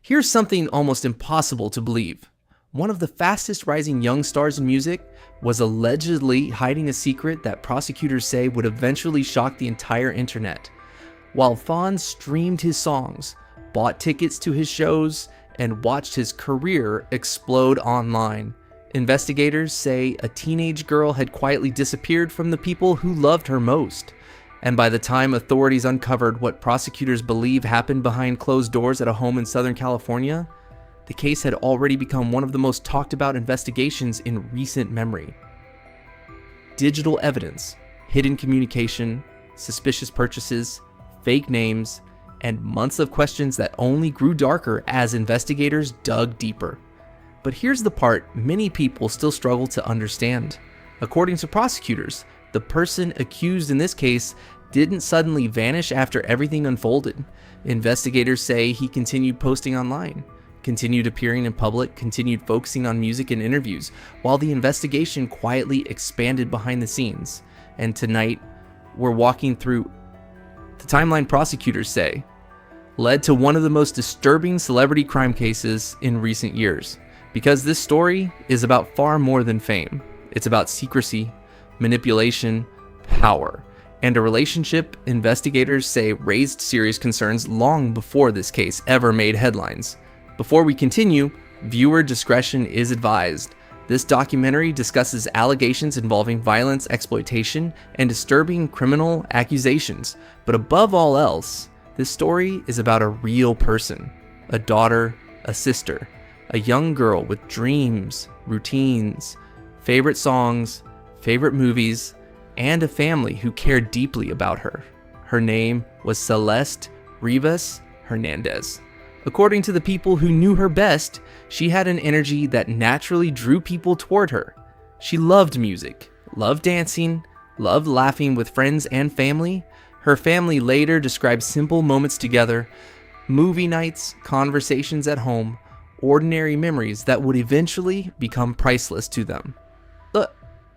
Here's something almost impossible to believe. One of the fastest rising young stars in music was allegedly hiding a secret that prosecutors say would eventually shock the entire internet. While fans streamed his songs, bought tickets to his shows, and watched his career explode online, investigators say a teenage girl had quietly disappeared from the people who loved her most. And by the time authorities uncovered what prosecutors believe happened behind closed doors at a home in Southern California, the case had already become one of the most talked about investigations in recent memory. Digital evidence, hidden communication, suspicious purchases, fake names, and months of questions that only grew darker as investigators dug deeper. But here's the part many people still struggle to understand. According to prosecutors, the person accused in this case didn't suddenly vanish after everything unfolded. Investigators say he continued posting online, continued appearing in public, continued focusing on music and interviews, while the investigation quietly expanded behind the scenes. And tonight, we're walking through the timeline prosecutors say led to one of the most disturbing celebrity crime cases in recent years. Because this story is about far more than fame. It's about secrecy, manipulation, power, and a relationship investigators say raised serious concerns long before this case ever made headlines. Before we continue, viewer discretion is advised. This documentary discusses allegations involving violence, exploitation, and disturbing criminal accusations. But above all else, this story is about a real person, a daughter, a sister, a young girl with dreams, routines, favorite songs, favorite movies, and a family who cared deeply about her. Her name was Celeste Rivas Hernandez. According to the people who knew her best, she had an energy that naturally drew people toward her. She loved music, loved dancing, loved laughing with friends and family. Her family later described simple moments together, movie nights, conversations at home, ordinary memories that would eventually become priceless to them.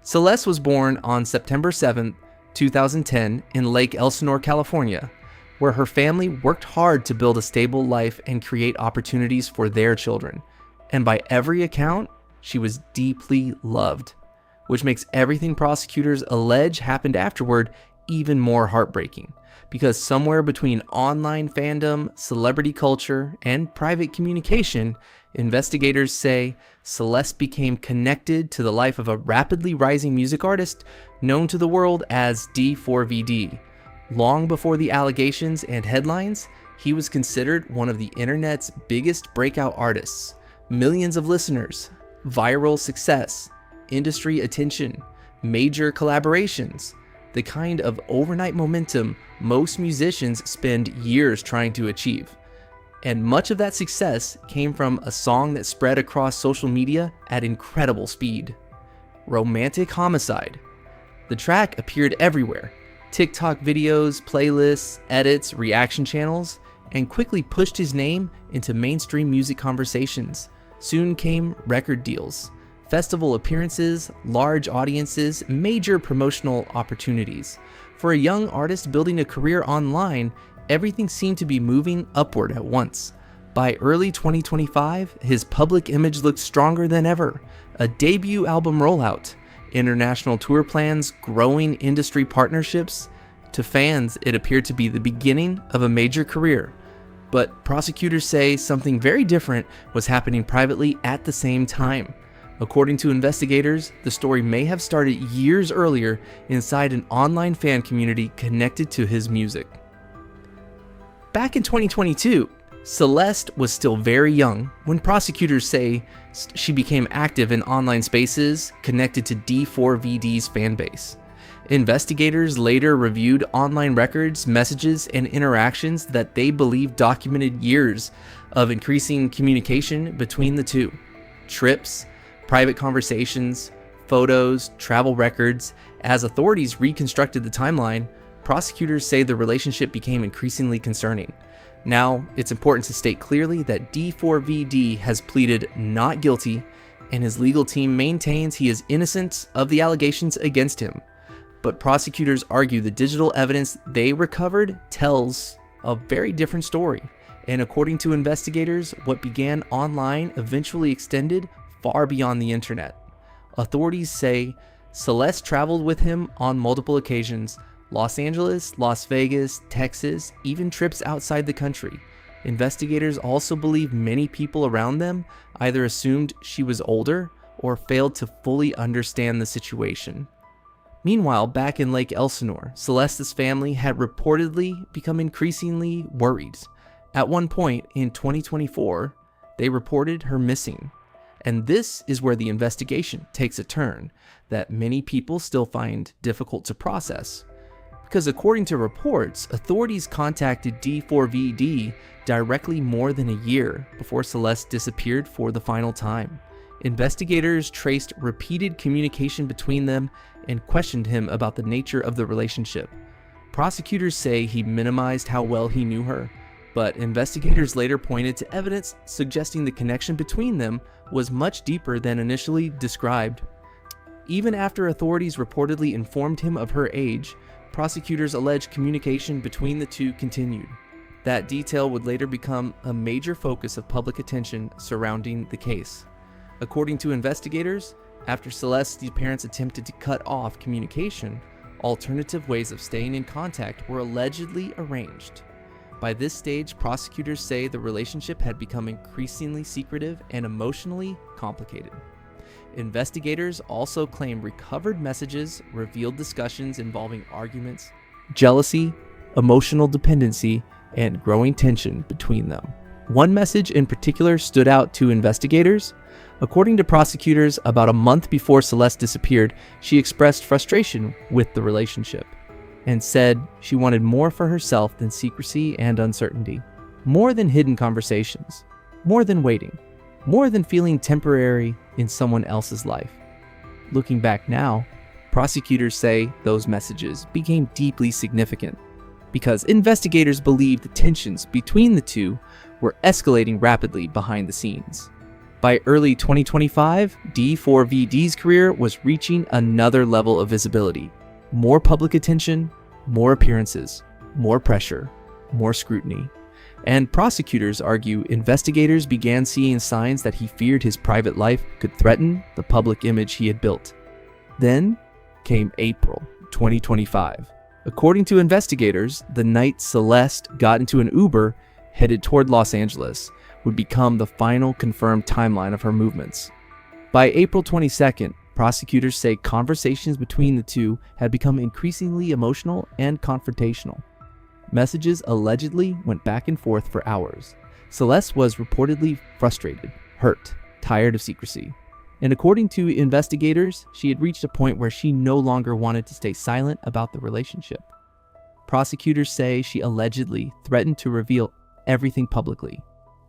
Celeste was born on September 7, 2010 in Lake Elsinore, California, where her family worked hard to build a stable life and create opportunities for their children. And by every account, she was deeply loved, which makes everything prosecutors allege happened afterward even more heartbreaking. Because somewhere between online fandom, celebrity culture, and private communication, investigators say Celeste became connected to the life of a rapidly rising music artist known to the world as d4vd. Long before the allegations and headlines, he was considered one of the internet's biggest breakout artists. Millions of listeners, viral success, industry attention, major collaborations, the kind of overnight momentum most musicians spend years trying to achieve. And much of that success came from a song that spread across social media at incredible speed. Romantic Homicide. The track appeared everywhere. TikTok videos, playlists, edits, reaction channels, and quickly pushed his name into mainstream music conversations. Soon came record deals, festival appearances, large audiences, major promotional opportunities. For a young artist building a career online, everything seemed to be moving upward at once. By early 2025, his public image looked stronger than ever. A debut album rollout, international tour plans, growing industry partnerships. To fans, it appeared to be the beginning of a major career. But prosecutors say something very different was happening privately at the same time. According to investigators, the story may have started years earlier inside an online fan community connected to his music. Back in 2022, Celeste was still very young when prosecutors say she became active in online spaces connected to d4vd's fanbase. Investigators later reviewed online records, messages, and interactions that they believe documented years of increasing communication between the two. Trips, private conversations, photos, travel records. As authorities reconstructed the timeline, prosecutors say the relationship became increasingly concerning. Now, it's important to state clearly that d4vd has pleaded not guilty, and his legal team maintains he is innocent of the allegations against him. But prosecutors argue the digital evidence they recovered tells a very different story, And according to investigators, what began online eventually extended far beyond the internet. Authorities say Celeste traveled with him on multiple occasions: Los Angeles, Las Vegas, Texas, even trips outside the country. Investigators also believe many people around them either assumed she was older or failed to fully understand the situation. Meanwhile, back in Lake Elsinore, Celeste's family had reportedly become increasingly worried. At one point in 2024, they reported her missing. And this is where the investigation takes a turn that many people still find difficult to process. Because according to reports, authorities contacted d4vd directly more than a year before Celeste disappeared for the final time. Investigators traced repeated communication between them and questioned him about the nature of the relationship. Prosecutors say he minimized how well he knew her, but investigators later pointed to evidence suggesting the connection between them was much deeper than initially described. Even after authorities reportedly informed him of her age, prosecutors alleged communication between the two continued. That detail would later become a major focus of public attention surrounding the case. According to investigators, after Celeste's parents attempted to cut off communication, alternative ways of staying in contact were allegedly arranged. By this stage, prosecutors say the relationship had become increasingly secretive and emotionally complicated. Investigators also claim recovered messages revealed discussions involving arguments, jealousy, emotional dependency, and growing tension between them. One message in particular stood out to investigators. According to prosecutors, about a month before Celeste disappeared, she expressed frustration with the relationship and said she wanted more for herself than secrecy and uncertainty, more than hidden conversations, more than waiting, more than feeling temporary in someone else's life. Looking back now, prosecutors say those messages became deeply significant because investigators believe the tensions between the two were escalating rapidly behind the scenes. By early 2025, d4vd's career was reaching another level of visibility. More public attention, more appearances, more pressure, more scrutiny. And prosecutors argue investigators began seeing signs that he feared his private life could threaten the public image he had built. Then came April 2025. According to investigators, the night Celeste got into an Uber headed toward Los Angeles would become the final confirmed timeline of her movements. By April 22nd, prosecutors say conversations between the two had become increasingly emotional and confrontational. Messages allegedly went back and forth for hours. Celeste was reportedly frustrated, hurt, tired of secrecy. And according to investigators, she had reached a point where she no longer wanted to stay silent about the relationship. Prosecutors say she allegedly threatened to reveal everything publicly: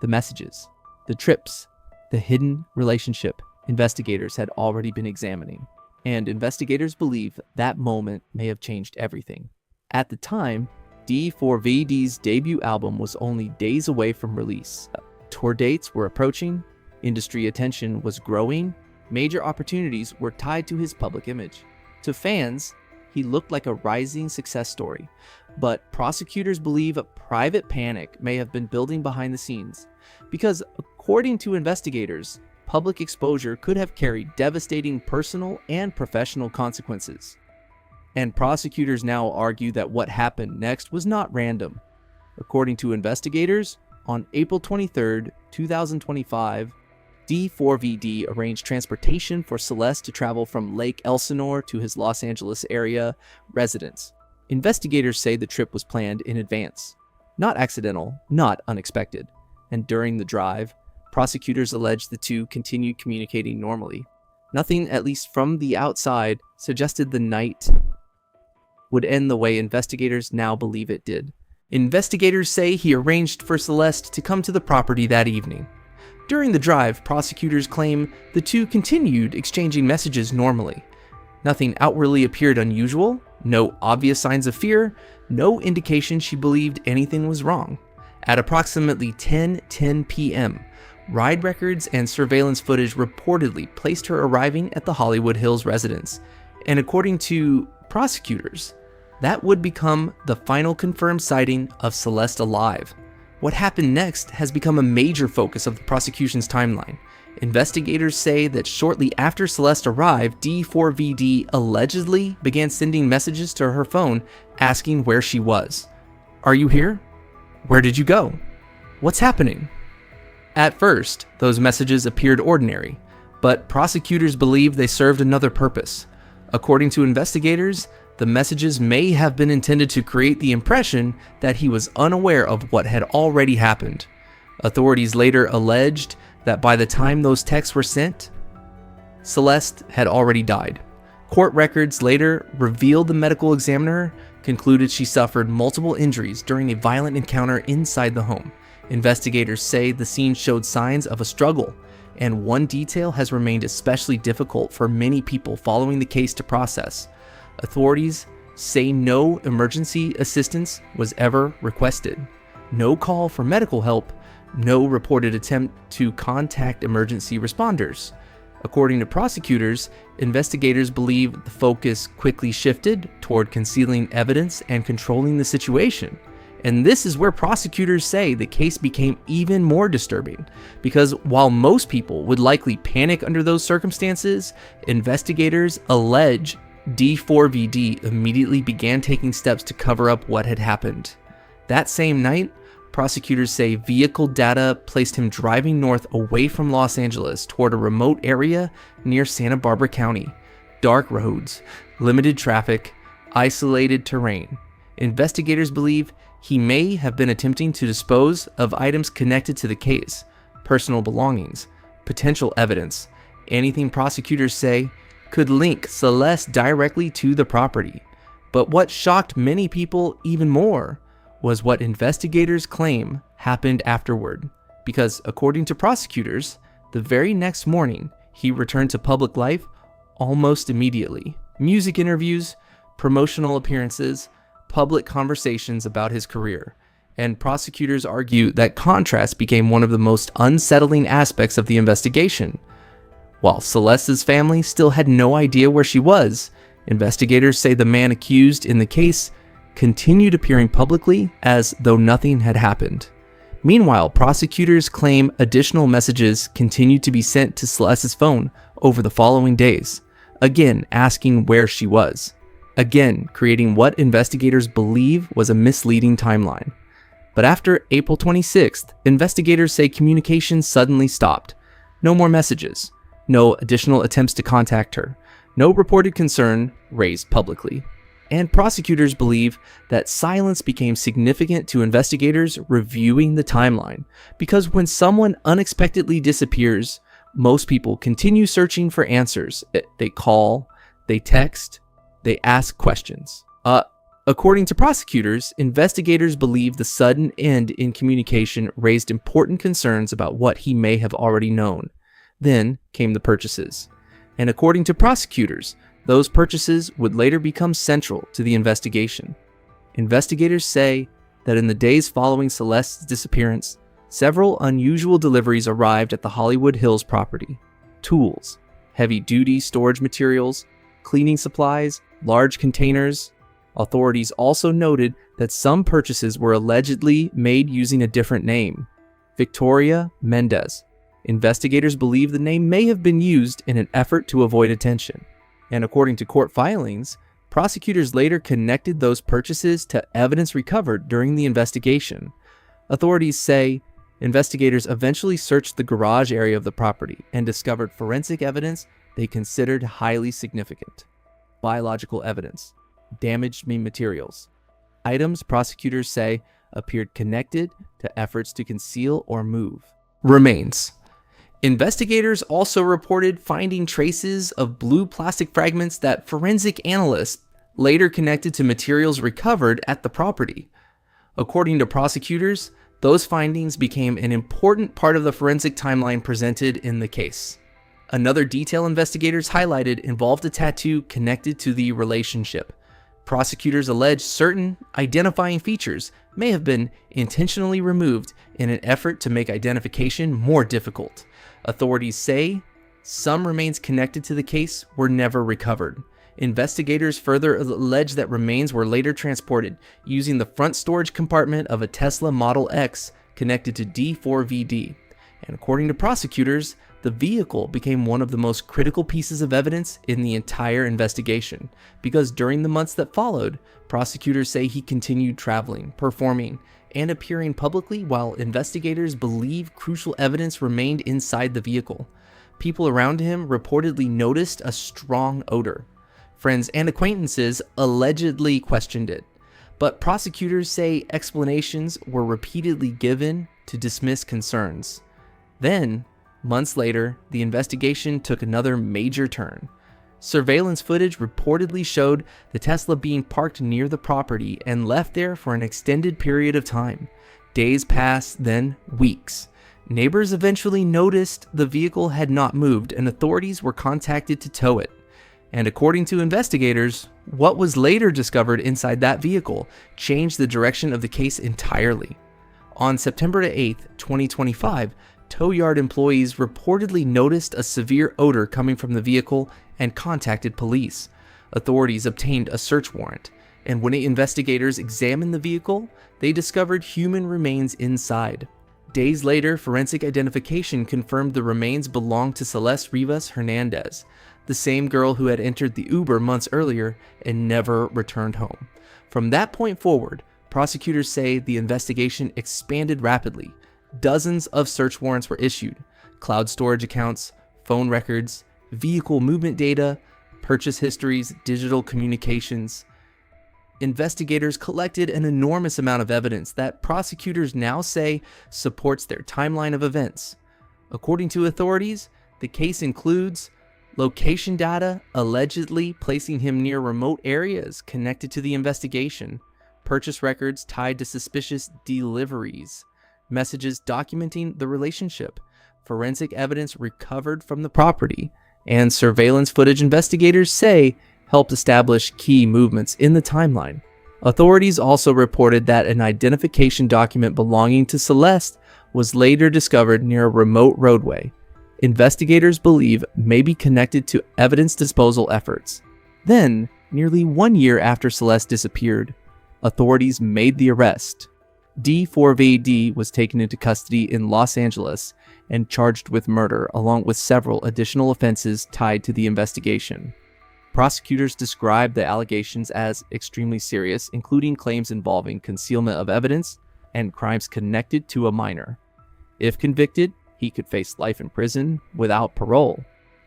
the messages, the trips, the hidden relationship investigators had already been examining. And investigators believe that moment may have changed everything. At the time, d4vd's debut album was only days away from release. Tour dates were approaching, industry attention was growing, major opportunities were tied to his public image. To fans, he looked like a rising success story, but prosecutors believe a private panic may have been building behind the scenes, because according to investigators, public exposure could have carried devastating personal and professional consequences. And prosecutors now argue that what happened next was not random. According to investigators, on April 23, 2025, d4vd arranged transportation for Celeste to travel from Lake Elsinore to his Los Angeles area residence. Investigators say the trip was planned in advance. Not accidental, not unexpected. And during the drive, prosecutors allege the two continued communicating normally. Nothing, at least from the outside, suggested the night would end the way investigators now believe it did. Investigators say he arranged for Celeste to come to the property that evening. During the drive, prosecutors claim the two continued exchanging messages normally. Nothing outwardly appeared unusual, no obvious signs of fear, no indication she believed anything was wrong. At approximately 10:10 p.m., ride records and surveillance footage reportedly placed her arriving at the Hollywood Hills residence. And according to prosecutors, that would become the final confirmed sighting of Celeste alive. What happened next has become a major focus of the prosecution's timeline. Investigators say that shortly after Celeste arrived, d4vd allegedly began sending messages to her phone asking where she was. Are you here? Where did you go? What's happening? At first, those messages appeared ordinary, but prosecutors believe they served another purpose. According to investigators, the messages may have been intended to create the impression that he was unaware of what had already happened. Authorities later alleged that by the time those texts were sent, Celeste had already died. Court records later revealed the medical examiner concluded she suffered multiple injuries during a violent encounter inside the home. Investigators say the scene showed signs of a struggle, and one detail has remained especially difficult for many people following the case to process. Authorities say no emergency assistance was ever requested. No call for medical help, no reported attempt to contact emergency responders. According to prosecutors, investigators believe the focus quickly shifted toward concealing evidence and controlling the situation. And this is where prosecutors say the case became even more disturbing, because while most people would likely panic under those circumstances, investigators allege d4vd immediately began taking steps to cover up what had happened. That same night, prosecutors say vehicle data placed him driving north away from Los Angeles toward a remote area near Santa Barbara County. Dark roads, limited traffic, isolated terrain. Investigators believe he may have been attempting to dispose of items connected to the case, personal belongings, potential evidence, anything prosecutors say could link Celeste directly to the property. But what shocked many people even more was what investigators claim happened afterward, because according to prosecutors, the very next morning he returned to public life almost immediately. Music interviews, promotional appearances, public conversations about his career, and prosecutors argue that contrast became one of the most unsettling aspects of the investigation. While Celeste's family still had no idea where she was, investigators say the man accused in the case continued appearing publicly as though nothing had happened. Meanwhile, prosecutors claim additional messages continued to be sent to Celeste's phone over the following days, again asking where she was, again creating what investigators believe was a misleading timeline. But after April 26th, investigators say communication suddenly stopped. No more messages. No additional attempts to contact her. No reported concern raised publicly. And prosecutors believe that silence became significant to investigators reviewing the timeline, because when someone unexpectedly disappears, most people continue searching for answers. They call, they text, they ask questions. According to prosecutors, investigators believe the sudden end in communication raised important concerns about what he may have already known. Then came the purchases. And according to prosecutors, those purchases would later become central to the investigation. Investigators say that in the days following Celeste's disappearance, several unusual deliveries arrived at the Hollywood Hills property. Tools, heavy-duty storage materials, cleaning supplies, large containers. Authorities also noted that some purchases were allegedly made using a different name, Victoria Mendez. Investigators believe the name may have been used in an effort to avoid attention. And according to court filings, prosecutors later connected those purchases to evidence recovered during the investigation. Authorities say investigators eventually searched the garage area of the property and discovered forensic evidence they considered highly significant. Biological evidence, damaged materials, items prosecutors say appeared connected to efforts to conceal or move. Remains. Investigators also reported finding traces of blue plastic fragments that forensic analysts later connected to materials recovered at the property. According to prosecutors, those findings became an important part of the forensic timeline presented in the case. Another detail investigators highlighted involved a tattoo connected to the relationship. Prosecutors allege certain identifying features may have been intentionally removed in an effort to make identification more difficult. Authorities say some remains connected to the case were never recovered. Investigators further allege that remains were later transported using the front storage compartment of a Tesla Model X connected to d4vd, and according to prosecutors, the vehicle became one of the most critical pieces of evidence in the entire investigation, because during the months that followed, prosecutors say he continued traveling, performing, and appearing publicly while investigators believe crucial evidence remained inside the vehicle. People around him reportedly noticed a strong odor. Friends and acquaintances allegedly questioned it, but prosecutors say explanations were repeatedly given to dismiss concerns. Then, months later, the investigation took another major turn. Surveillance footage reportedly showed the Tesla being parked near the property and left there for an extended period of time. Days passed, then weeks. Neighbors eventually noticed the vehicle had not moved, and authorities were contacted to tow it. And according to investigators, what was later discovered inside that vehicle changed the direction of the case entirely. On September 8, 2025, tow yard employees reportedly noticed a severe odor coming from the vehicle and contacted police. Authorities obtained a search warrant, and when investigators examined the vehicle, they discovered human remains inside. Days later, forensic identification confirmed the remains belonged to Celeste Rivas Hernandez, the same girl who had entered the Uber months earlier and never returned home. From that point forward, prosecutors say the investigation expanded rapidly. Dozens of search warrants were issued. Cloud storage accounts, phone records, vehicle movement data, purchase histories, digital communications. Investigators collected an enormous amount of evidence that prosecutors now say supports their timeline of events. According to authorities, the case includes location data allegedly placing him near remote areas connected to the investigation, purchase records tied to suspicious deliveries, messages documenting the relationship, forensic evidence recovered from the property, and surveillance footage investigators say helped establish key movements in the timeline. Authorities also reported that an identification document belonging to Celeste was later discovered near a remote roadway. Investigators believe may be connected to evidence disposal efforts. Then, nearly 1 year after Celeste disappeared, authorities made the arrest. d4vd was taken into custody in Los Angeles and charged with murder, along with several additional offenses tied to the investigation. Prosecutors described the allegations as extremely serious, including claims involving concealment of evidence and crimes connected to a minor. If convicted, he could face life in prison without parole,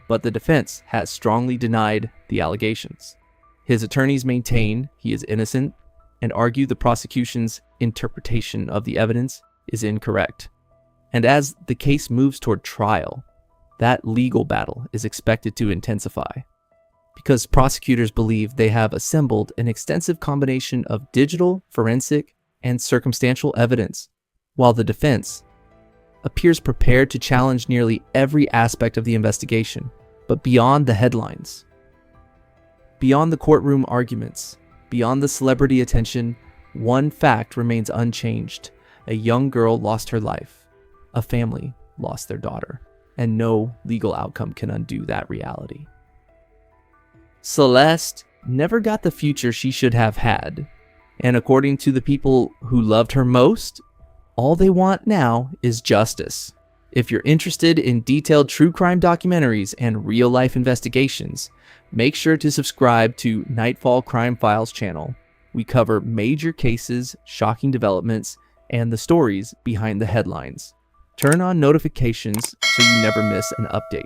but the defense has strongly denied the allegations. His attorneys maintain he is innocent and argue the prosecution's interpretation of the evidence is incorrect. And as the case moves toward trial, that legal battle is expected to intensify, because prosecutors believe they have assembled an extensive combination of digital, forensic, and circumstantial evidence, while the defense appears prepared to challenge nearly every aspect of the investigation, but beyond the headlines, beyond the courtroom arguments, beyond the celebrity attention, one fact remains unchanged. A young girl lost her life. A family lost their daughter. And no legal outcome can undo that reality. Celeste never got the future she should have had. And according to the people who loved her most, all they want now is justice. If you're interested in detailed true crime documentaries and real-life investigations, make sure to subscribe to Nightfall Crime Files channel. We cover major cases, shocking developments, and the stories behind the headlines. Turn on notifications so you never miss an update.